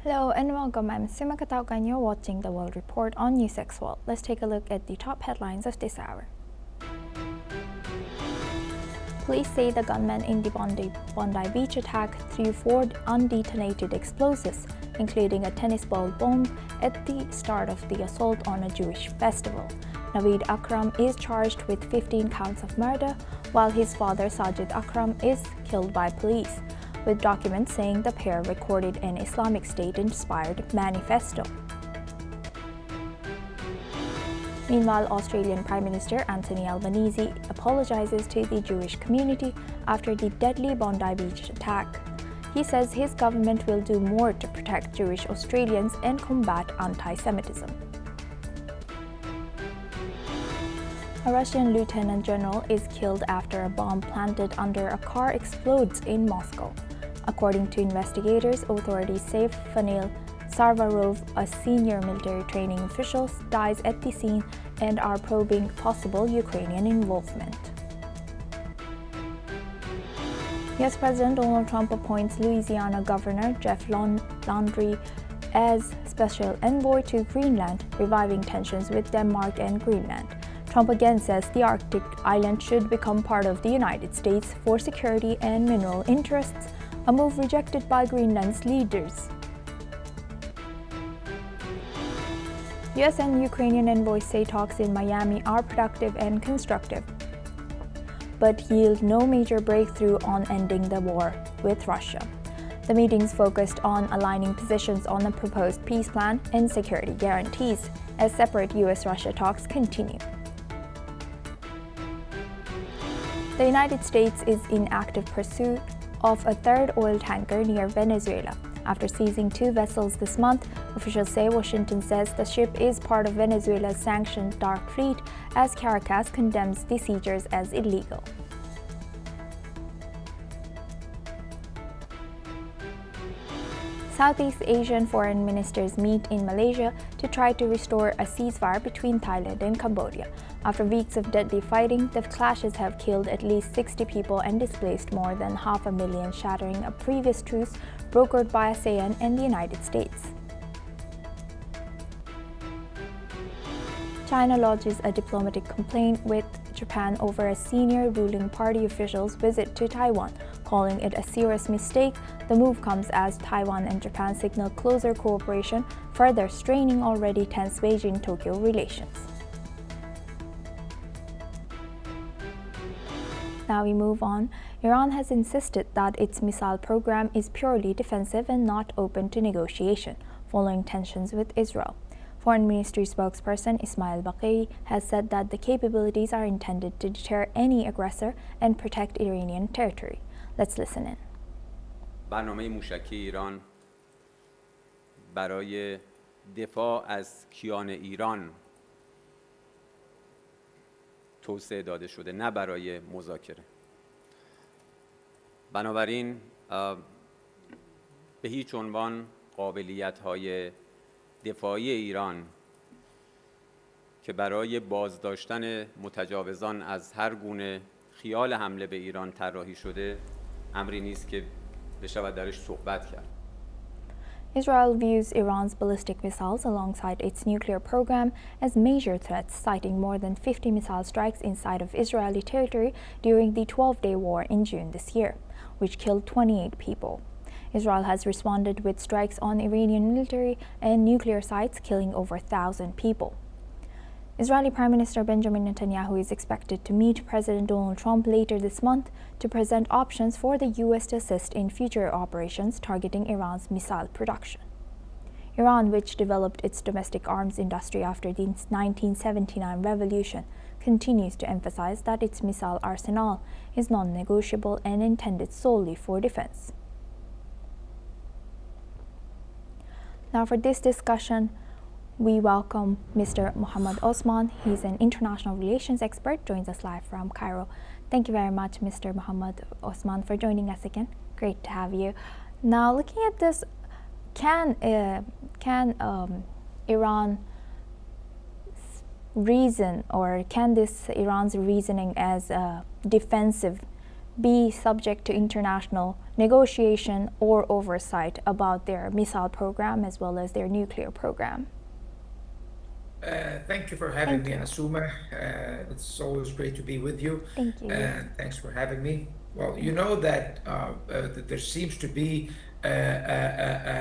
Hello and welcome. I'm Sima Katauka and you're watching the World Report on NewsX World. Let's take a look at the top headlines of this hour. Police say the gunman in the Bondi Beach attack threw 4 undetonated explosives, including a tennis ball bomb, at the start of the assault on a Jewish festival. Naveed Akram is charged with 15 counts of murder, while his father Sajid Akram is killed by police, with documents saying the pair recorded an Islamic State-inspired manifesto. Meanwhile, Australian Prime Minister Anthony Albanese apologizes to the Jewish community after the deadly Bondi Beach attack. He says his government will do more to protect Jewish Australians and combat anti-Semitism. A Russian lieutenant general is killed after a bomb planted under a car explodes in Moscow. According to investigators, authorities say Fanil Sarvarov, a senior military training official, dies at the scene and are probing possible Ukrainian involvement. US President Donald Trump appoints Louisiana Governor Jeff Landry as special envoy to Greenland, reviving tensions with Denmark and Greenland. Trump again says the Arctic island should become part of the United States for security and mineral interests, a move rejected by Greenland's leaders. US and Ukrainian envoys say talks in Miami are productive and constructive, but yield no major breakthrough on ending the war with Russia. The meetings focused on aligning positions on the proposed peace plan and security guarantees as separate US-Russia talks continue. The United States is in active pursuit of a third oil tanker near Venezuela. After seizing 2 vessels this month, officials say Washington says the ship is part of Venezuela's sanctioned dark fleet, as Caracas condemns the seizures as illegal. Southeast Asian foreign ministers meet in Malaysia to try to restore a ceasefire between Thailand and Cambodia. After weeks of deadly fighting, the clashes have killed at least 60 people and displaced more than 500,000, shattering a previous truce brokered by ASEAN and the United States. China lodges a diplomatic complaint with Japan over a senior ruling party official's visit to Taiwan, calling it a serious mistake. The move comes as Taiwan and Japan signal closer cooperation, further straining already tense Beijing-Tokyo relations. Now we move on. Iran has insisted that its missile program is purely defensive and not open to negotiation, following tensions with Israel. Foreign Ministry spokesperson Esmaeil Baqaei has said that the capabilities are intended to deter any aggressor and protect Iranian territory. Let's listen in. برنامه موشکی ایران برای دفاع از کیان ایران توسعه داده شده، نه برای مذاکره. بنابراین به هیچ عنوان قابلیت‌های دفاعی ایران که برای بازداشتن متجاوزان از هر گونه خیال حمله به ایران طراحی شده امری نیست که بشود درش صحبت کرد. Israel views Iran's ballistic missiles alongside its nuclear program as major threats, citing more than 50 missile strikes inside of Israeli territory during the 12-day war in June this year, which killed 28 people. Israel has responded with strikes on Iranian military and nuclear sites, killing over 1,000 people. Israeli Prime Minister Benjamin Netanyahu is expected to meet President Donald Trump later this month to present options for the U.S. to assist in future operations targeting Iran's missile production. Iran, which developed its domestic arms industry after the 1979 revolution, continues to emphasize that its missile arsenal is non-negotiable and intended solely for defense. Now for this discussion, we welcome Mr. Mohammad Osman. He's an international relations expert, joins us live from Cairo. Thank you very much, Mr. Mohammad Osman, for joining us again. Great to have you. Now, looking at this, can Iran reason, or can this Iran's reasoning as defensive be subject to international negotiation or oversight about their missile program as well as their nuclear program? Thank you for having me, Asuma. It's always great to be with you. Thank you. And thanks for having me. Well, you know that there seems to be an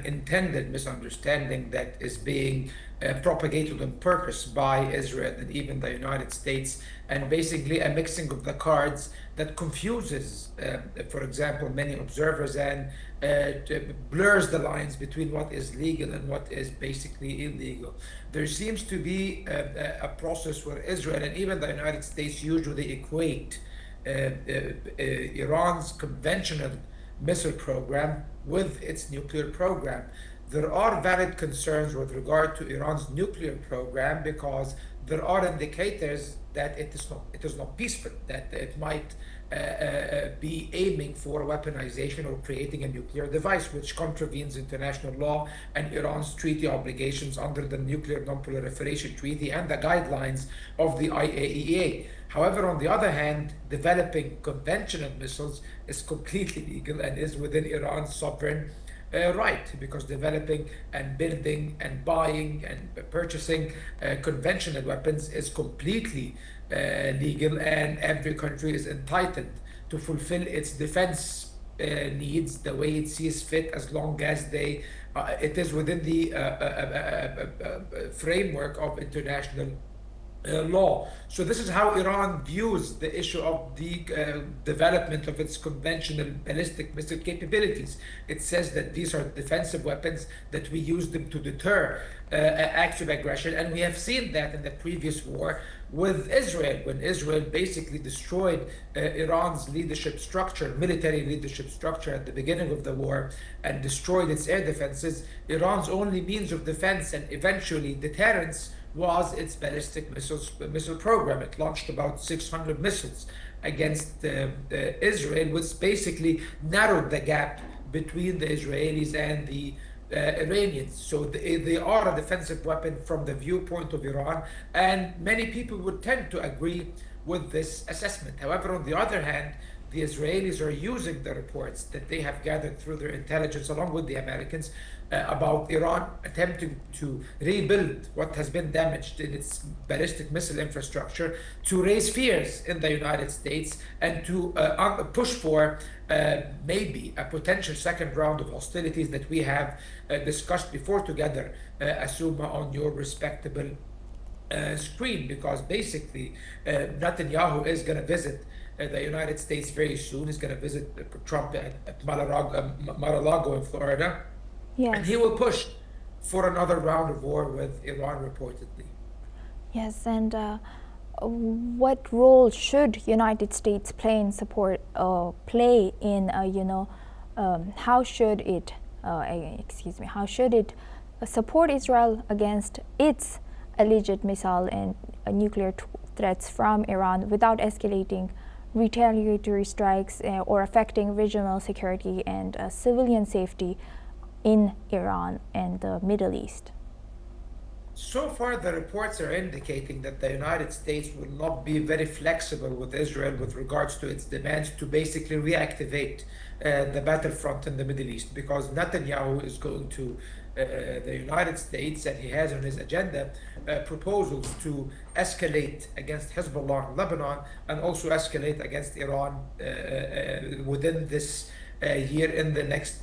intended misunderstanding that is being propagated on purpose by Israel and even the United States, and basically a mixing of the cards that confuses, for example, many observers and blurs the lines between what is legal and what is basically illegal. There seems to be a process where Israel and even the United States usually equate Iran's conventional missile program with its nuclear program. There are valid concerns with regard to Iran's nuclear program because there are indicators that it is not peaceful, that it might be aiming for weaponization or creating a nuclear device, which contravenes international law and Iran's treaty obligations under the Nuclear Non-Proliferation Treaty and the guidelines of the IAEA. However, on the other hand, developing conventional missiles is completely legal and is within Iran's sovereign right, because developing and building and buying and purchasing conventional weapons is completely legal, and every country is entitled to fulfill its defense needs the way it sees fit, as long as it is within the framework of international law. So this is how Iran views the issue of the development of its conventional ballistic missile capabilities. It says that these are defensive weapons, that we use them to deter acts of aggression, and we have seen that in the previous war with Israel, when Israel basically destroyed Iran's leadership structure, military leadership structure at the beginning of the war, and destroyed its air defenses. Iran's only means of defense and eventually deterrence was its ballistic missile program. It launched about 600 missiles against Israel, which basically narrowed the gap between the Israelis and the Iranians. So they are a defensive weapon from the viewpoint of Iran, and many people would tend to agree with this assessment. However, on the other hand, the Israelis are using the reports that they have gathered through their intelligence, along with the Americans, about Iran attempting to rebuild what has been damaged in its ballistic missile infrastructure, to raise fears in the United States, and to push for maybe a potential second round of hostilities that we have discussed before together, Asuma, on your respectable screen, because basically Netanyahu is going to visit the United States very soon. He's going to visit Trump at Mar-a-Lago in Florida. Yes. And he will push for another round of war with Iran, reportedly. Yes, and what role should United States play in support? How should it? How should it support Israel against its alleged missile and nuclear threats from Iran without escalating retaliatory strikes or affecting regional security and civilian safety in Iran and the Middle East? So far, the reports are indicating that the United States will not be very flexible with Israel with regards to its demands to basically reactivate the battlefront in the Middle East, because Netanyahu is going to the United States, and he has on his agenda proposals to escalate against Hezbollah in Lebanon and also escalate against Iran within this year, in the next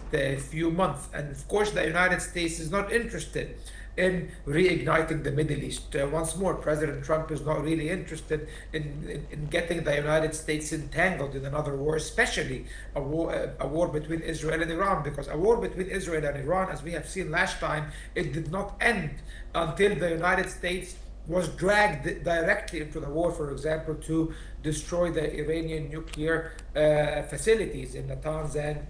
few months. And of course, the United States is not interested in reigniting the Middle East. Once more, President Trump is not really interested in getting the United States entangled in another war, especially a war between Israel and Iran, because a war between Israel and Iran, as we have seen last time, it did not end until the United States was dragged directly into the war, for example, to destroy the Iranian nuclear facilities in Natanz and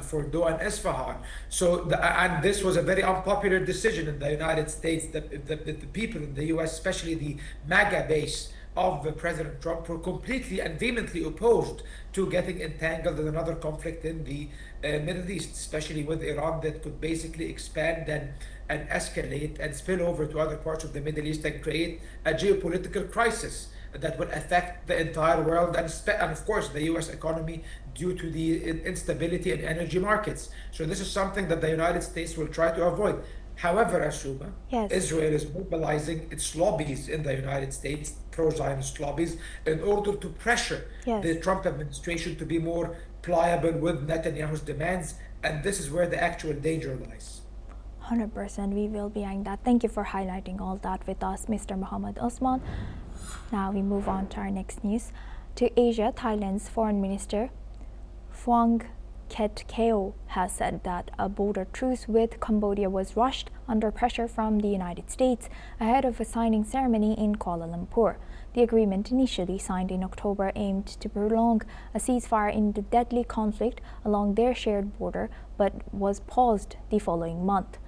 Fordo and Isfahan. So, and this was a very unpopular decision in the United States. The people in the US, especially the MAGA base of President Trump, were completely and vehemently opposed to getting entangled in another conflict in the Middle East, especially with Iran, that could basically expand and escalate and spill over to other parts of the Middle East and create a geopolitical crisis that will affect the entire world and of course the US economy due to the instability in energy markets. So this is something that the United States will try to avoid. However, Ashuma, Yes. Israel is mobilizing its lobbies in the United States, pro-Zionist lobbies, in order to pressure Yes. the Trump administration to be more pliable with Netanyahu's demands, and this is where the actual danger lies. 100%, we will be eyeing that. Thank you for highlighting all that with us, Mr. Mohammed Osman. Now we move on to our next news. To Asia, Thailand's Foreign Minister Phuong Ket Keo has said that a border truce with Cambodia was rushed under pressure from the United States ahead of a signing ceremony in Kuala Lumpur. The agreement, initially signed in October, aimed to prolong a ceasefire in the deadly conflict along their shared border, but was paused the following month.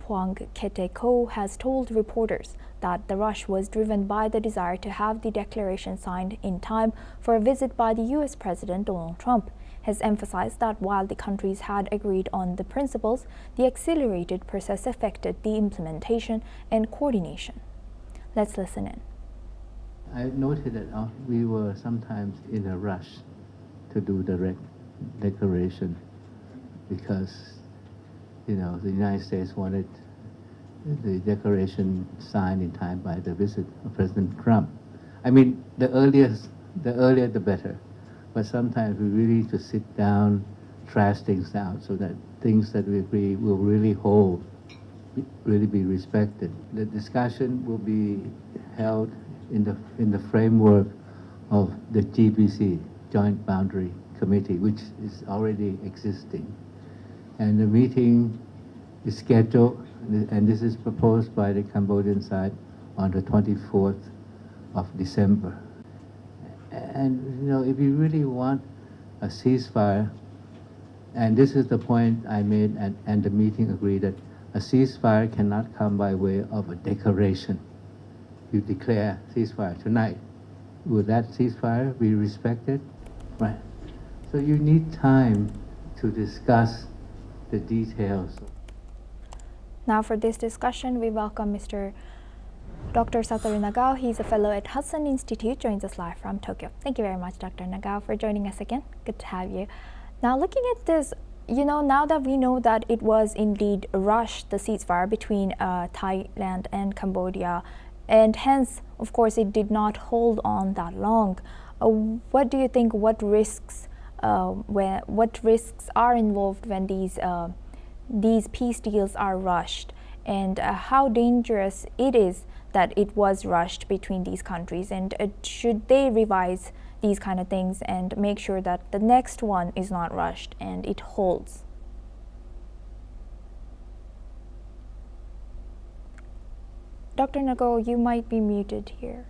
Phuong Ket Keo has told reporters that the rush was driven by the desire to have the declaration signed in time for a visit by the US President Donald Trump. Has emphasized that while the countries had agreed on the principles, the accelerated process affected the implementation and coordination. Let's listen in. I noted that we were sometimes in a rush to do the declaration because, the United States wanted the declaration signed in time by the visit of President Trump. I mean, the earlier the better. But sometimes we really need to sit down, trash things out so that things that we agree will really hold, really be respected. The discussion will be held in the framework of the GBC, Joint Boundary Committee, which is already existing. And the meeting is scheduled, and this is proposed by the Cambodian side on the 24th of December. And, if you really want a ceasefire, and this is the point I made, and the meeting agreed that a ceasefire cannot come by way of a declaration. You declare ceasefire tonight. Will that ceasefire be respected? Right. So you need time to discuss the details. Now for this discussion, we welcome Mr. Dr. Satoru Nagao. He's a fellow at Hudson Institute, joins us live from Tokyo. Thank you very much, Dr. Nagao, for joining us again. Good to have you. Now, looking at this, now that we know that it was indeed rushed, the ceasefire between Thailand and Cambodia, and hence, of course, it did not hold on that long. What do you think? What risks are involved when these peace deals are rushed, and how dangerous it is that it was rushed between these countries, and should they revise these kind of things and make sure that the next one is not rushed and it holds? Dr. Nagao, you might be muted here.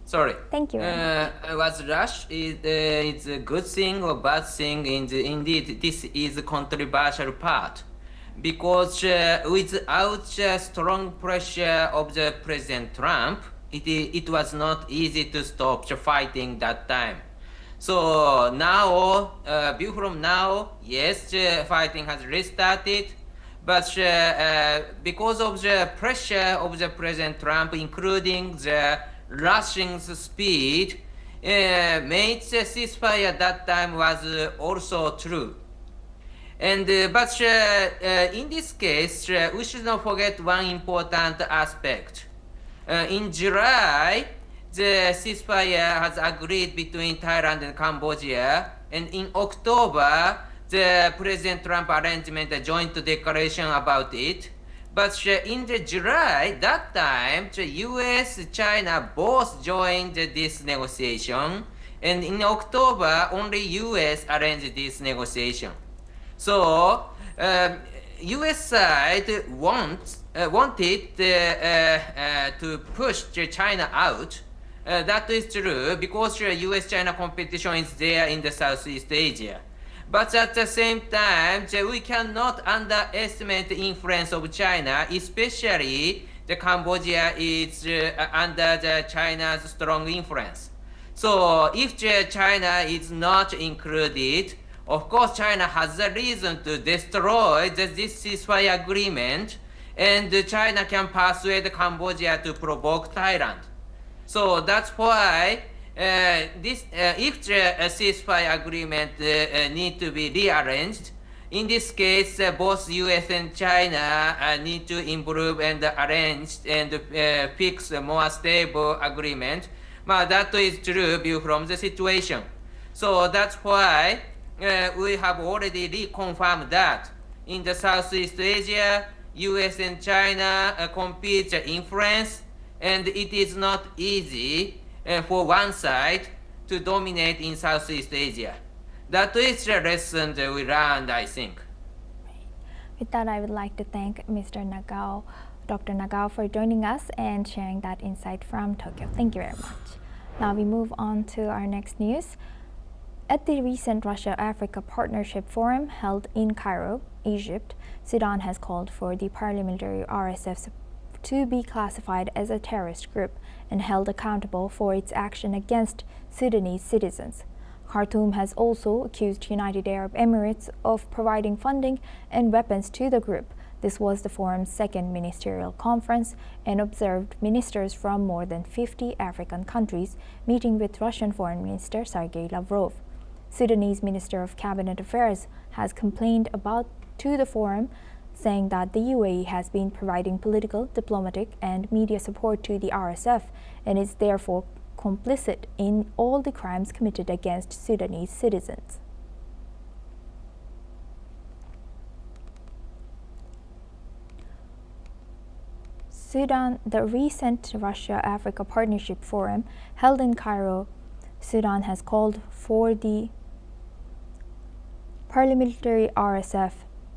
Sorry. Thank you. Was rush it's a good thing or bad thing? Indeed, this is a controversial part. Because without strong pressure of the President Trump, it was not easy to stop the fighting that time. So now, from now, yes, the fighting has restarted, but because of the pressure of the President Trump, including the rushing speed, made the ceasefire at that time was also true. And but in this case, we should not forget one important aspect. In July, the ceasefire has agreed between Thailand and Cambodia, and in October, the President Trump arrangement a joint declaration about it. But in the July, that time, the US, China both joined this negotiation, and in October, only US arranged this negotiation. So, U.S. side wanted to push China out. That is true because U.S.-China competition is there in the Southeast Asia. But at the same time, we cannot underestimate the influence of China, especially the Cambodia is under the China's strong influence. So if China is not included, of course, China has a reason to destroy this ceasefire agreement, and China can persuade Cambodia to provoke Thailand. So that's why if the ceasefire agreement need to be rearranged, in this case, both U.S. and China need to improve and arrange and fix a more stable agreement. But that is true view from the situation. So that's why we have already reconfirmed that in the Southeast Asia, U.S. and China compete influence, and it is not easy for one side to dominate in Southeast Asia. That is the lesson that we learned, I think. With that, I would like to thank Dr. Nagao, for joining us and sharing that insight from Tokyo. Thank you very much. Now we move on to our next news. At the recent Russia-Africa Partnership Forum held in Cairo, Egypt, Sudan has called for the paramilitary RSF to be classified as a terrorist group and held accountable for its action against Sudanese citizens. Khartoum has also accused United Arab Emirates of providing funding and weapons to the group. This was the forum's second ministerial conference and observed ministers from more than 50 African countries meeting with Russian Foreign Minister Sergei Lavrov. Sudanese Minister of Cabinet Affairs has complained to the forum, saying that the UAE has been providing political, diplomatic, and media support to the RSF and is therefore complicit in all the crimes committed against Sudanese citizens. The recent Russia-Africa Partnership Forum held in Cairo, Sudan has called for the paramilitary RSF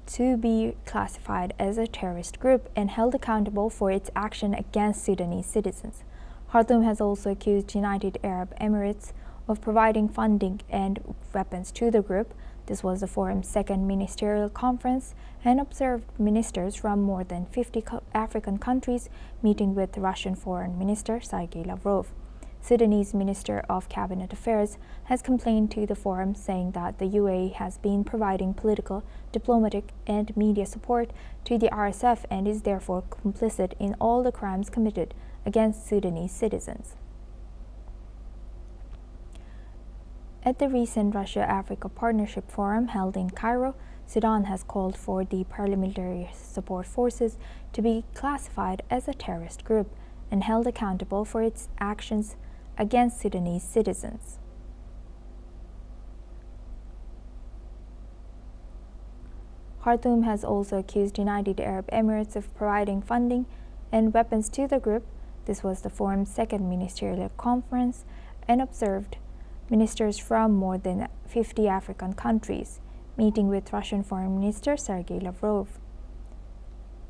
to be classified as a terrorist group and held accountable for its action against Sudanese citizens. Khartoum has also accused United Arab Emirates of providing funding and weapons to the group. This was the forum's second ministerial conference and observed ministers from more than 50 African countries meeting with Russian Foreign Minister Sergei Lavrov. Sudanese Minister of Cabinet Affairs has complained to the forum, saying that the UAE has been providing political, diplomatic, and media support to the RSF and is therefore complicit in all the crimes committed against Sudanese citizens. At the recent Russia-Africa Partnership Forum held in Cairo, Sudan has called for the paramilitary support forces to be classified as a terrorist group and held accountable for its actions against Sudanese citizens. Khartoum has also accused United Arab Emirates of providing funding and weapons to the group. This was the forum's second ministerial conference and observed ministers from more than 50 African countries meeting with Russian Foreign Minister Sergei Lavrov.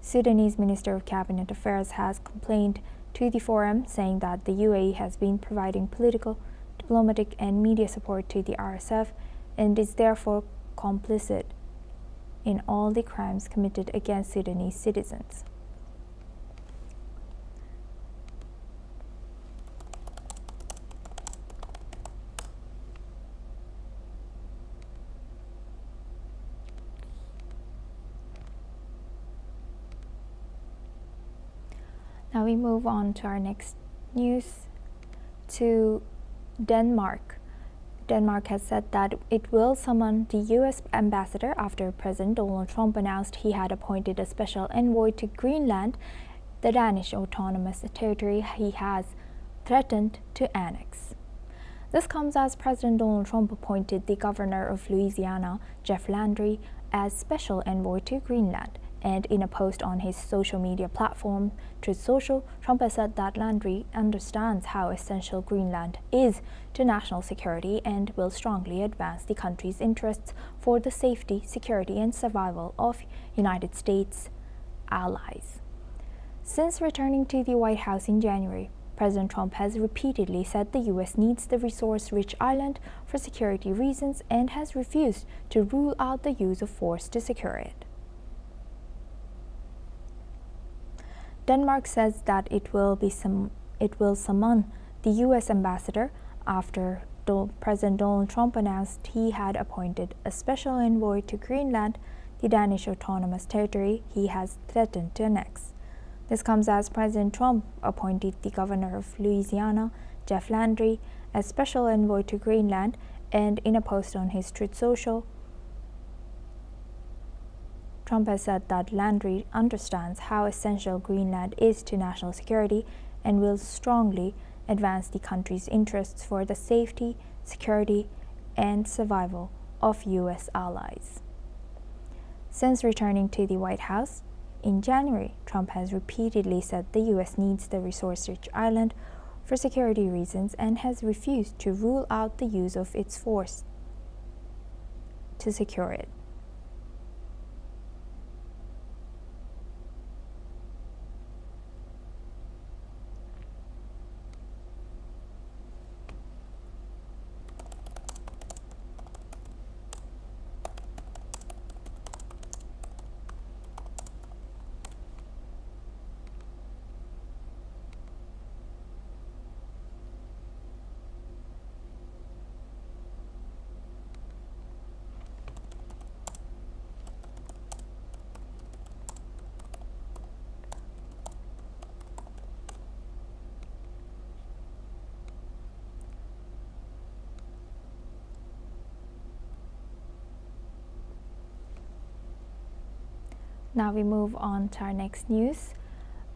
Sudanese Minister of Cabinet Affairs has complained to the forum, saying that the UAE has been providing political, diplomatic, and media support to the RSF and is therefore complicit in all the crimes committed against Sudanese citizens. Now we move on to our next news, to Denmark. Denmark has said that it will summon the U.S. ambassador after President Donald Trump announced he had appointed a special envoy to Greenland, the Danish autonomous territory he has threatened to annex. This comes as President Donald Trump appointed the governor of Louisiana, Jeff Landry, as special envoy to Greenland. And in a post on his social media platform, Truth Social, Trump has said that Landry understands how essential Greenland is to national security and will strongly advance the country's interests for the safety, security, and survival of United States allies. Since returning to the White House in January, President Trump has repeatedly said the U.S. needs the resource-rich island for security reasons and has refused to rule out the use of force to secure it. Denmark says that it will summon the U.S. ambassador after President Donald Trump announced he had appointed a special envoy to Greenland, the Danish autonomous territory he has threatened to annex. This comes as President Trump appointed the governor of Louisiana, Jeff Landry, as special envoy to Greenland, and in a post on his Truth Social, Trump has said that Landry understands how essential Greenland is to national security and will strongly advance the country's interests for the safety, security, and survival of U.S. allies. Since returning to the White House in January, Trump has repeatedly said the U.S. needs the resource-rich island for security reasons and has refused to rule out the use of its force to secure it. Now we move on to our next news.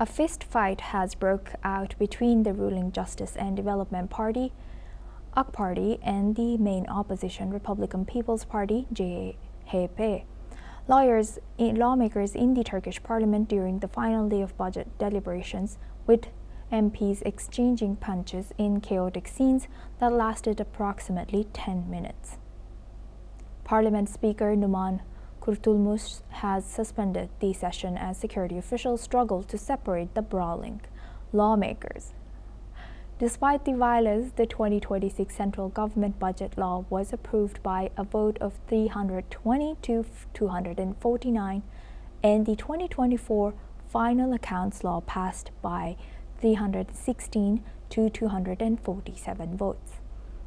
A fist fight has broke out between the ruling Justice and Development Party, AK Party, and the main opposition Republican People's Party, CHP. Lawmakers in the Turkish parliament during the final day of budget deliberations, with MPs exchanging punches in chaotic scenes that lasted approximately 10 minutes. Parliament Speaker Numan Kurtulmuş has suspended the session as security officials struggle to separate the brawling lawmakers. Despite the violence, the 2026 central government budget law was approved by a vote of 320 to 249, and the 2024 final accounts law passed by 316 to 247 votes.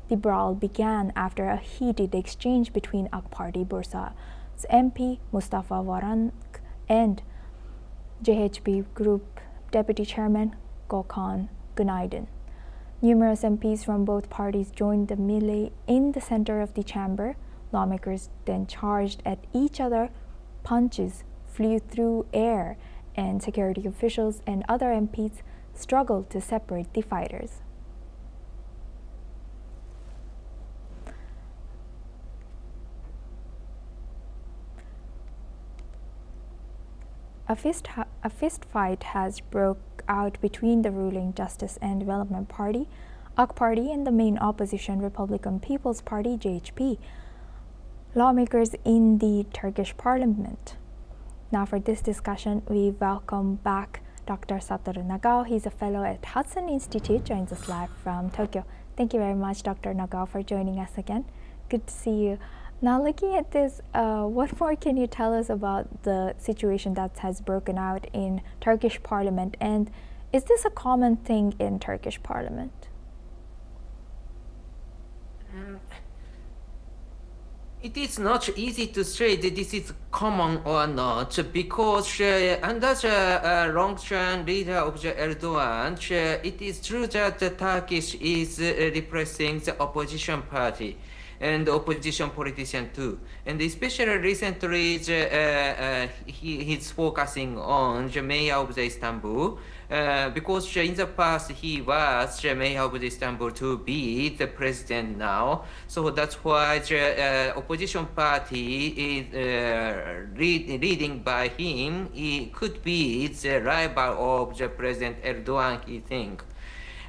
The brawl began after a heated exchange between AK Party Bursa's MP Mustafa Varank and CHP Group Deputy Chairman Gökhan Günaydın. Numerous MPs from both parties joined the melee in the center of the chamber. Lawmakers then charged at each other, punches flew through air, and security officials and other MPs struggled to separate the fighters. A fist fight has broke out between the ruling Justice and Development Party, AK Party, and the main opposition Republican People's Party, CHP, lawmakers in the Turkish parliament. Now for this discussion, we welcome back Dr. Satoru Nagao. He's a fellow at Hudson Institute, joins us live from Tokyo. Thank you very much, Dr. Nagao, for joining us again. Good to see you. Now, looking at this, what more can you tell us about the situation that has broken out in Turkish parliament, and is this a common thing in Turkish parliament? It is not easy to say that this is common or not, because under the long-term leader of Erdogan, it is true that the Turkish is repressing the opposition party and opposition politician too. And especially recently, he's focusing on the mayor of the Istanbul, because in the past he was the mayor of the Istanbul to be the president now. So that's why the opposition party is leading by him. He could be the rival of the President Erdogan, he think.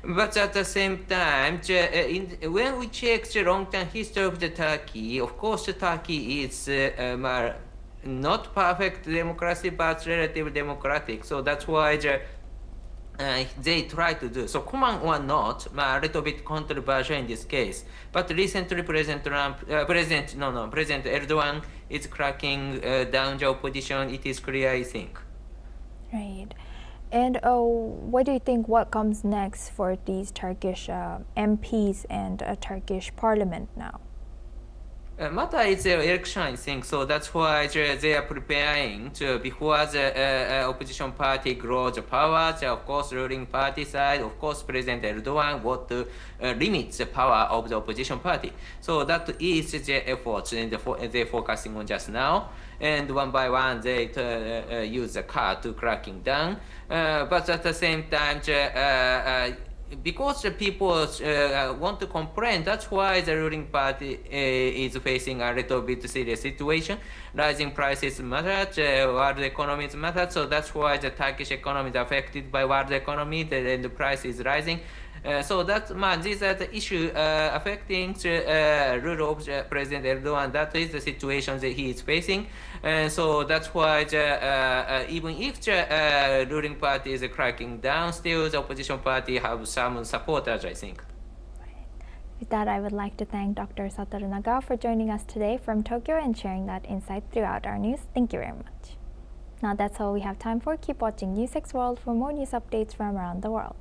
But at the same time, when we check the long-term history of the Turkey, of course, the Turkey is not perfect democracy, but relatively democratic. So that's why they try to do. So common or not, a little bit controversial in this case. But recently, President Erdogan is cracking down the opposition. It is clear, I think. Right. And what do you think, what comes next for these Turkish MPs and a Turkish parliament now? matter is the election, I think. So that's why they are preparing to, before the opposition party grows the power, of course, ruling party side, of course, President Erdogan want to limit the power of the opposition party. So that is the effort and they're focusing on just now. And one by one, they use the card to cracking down. But at the same time, because the people want to complain, that's why the ruling party is facing a little bit serious situation. Rising prices matter, world economies matter, so that's why the Turkish economy is affected by world economy, and the price is rising. So these are the issues affecting the rule of President Erdogan. That is the situation that he is facing. So that's why even if the ruling party is cracking down, still the opposition party have some supporters, I think. With that, I would like to thank Dr. Satoru Nagao for joining us today from Tokyo and sharing that insight throughout our news. Thank you very much. Now that's all we have time for. Keep watching NewsX World for more news updates from around the world.